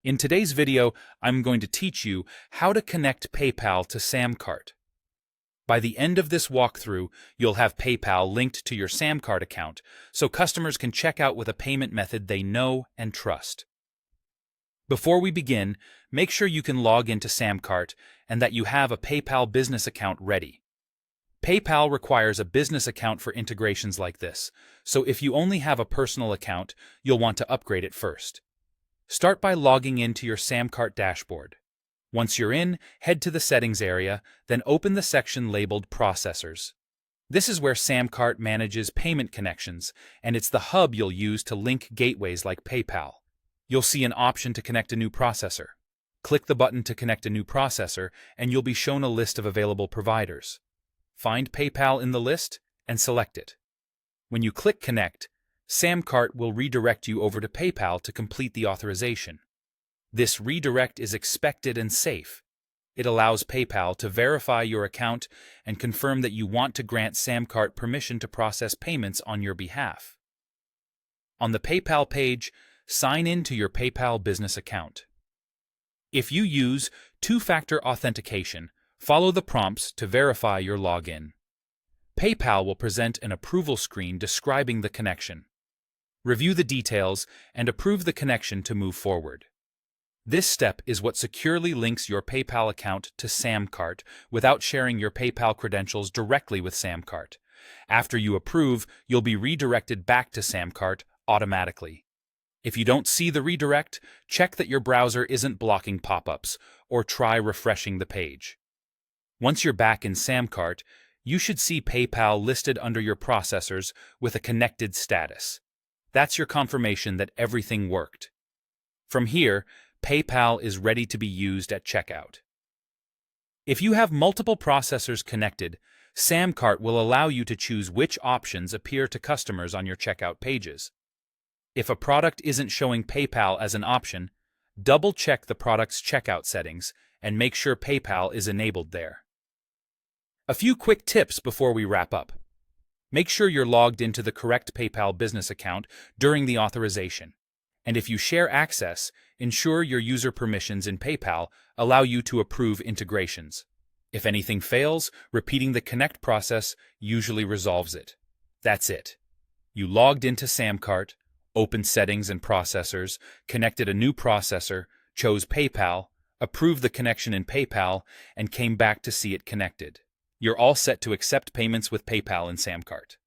In today's video, I'm going to teach you how to connect PayPal to SamCart. By the end of this walkthrough, you'll have PayPal linked to your SamCart account, so customers can check out with a payment method they know and trust. Before we begin, make sure you can log into SamCart and that you have a PayPal business account ready. PayPal requires a business account for integrations like this, so if you only have a personal account, you'll want to upgrade it first. Start by logging into your SamCart dashboard. Once you're in, head to the Settings area, then open the section labeled Processors. This is where SamCart manages payment connections, and it's the hub you'll use to link gateways like PayPal. You'll see an option to connect a new processor. Click the button to connect a new processor, and you'll be shown a list of available providers. Find PayPal in the list and select it. When you click Connect, SamCart will redirect you over to PayPal to complete the authorization. This redirect is expected and safe. It allows PayPal to verify your account and confirm that you want to grant SamCart permission to process payments on your behalf. On the PayPal page, sign in to your PayPal business account. If you use two-factor authentication, follow the prompts to verify your login. PayPal will present an approval screen describing the connection. Review the details and approve the connection to move forward. This step is what securely links your PayPal account to SamCart without sharing your PayPal credentials directly with SamCart. After you approve, you'll be redirected back to SamCart automatically. If you don't see the redirect, check that your browser isn't blocking pop-ups, or try refreshing the page. Once you're back in SamCart, you should see PayPal listed under your processors with a connected status. That's your confirmation that everything worked. From here, PayPal is ready to be used at checkout. If you have multiple processors connected, SamCart will allow you to choose which options appear to customers on your checkout pages. If a product isn't showing PayPal as an option, double-check the product's checkout settings and make sure PayPal is enabled there. A few quick tips before we wrap up. Make sure you're logged into the correct PayPal business account during the authorization. And if you share access, ensure your user permissions in PayPal allow you to approve integrations. If anything fails, repeating the connect process usually resolves it. That's it. You logged into SamCart, opened settings and processors, connected a new processor, chose PayPal, approved the connection in PayPal, and came back to see it connected. You're all set to accept payments with PayPal in SamCart.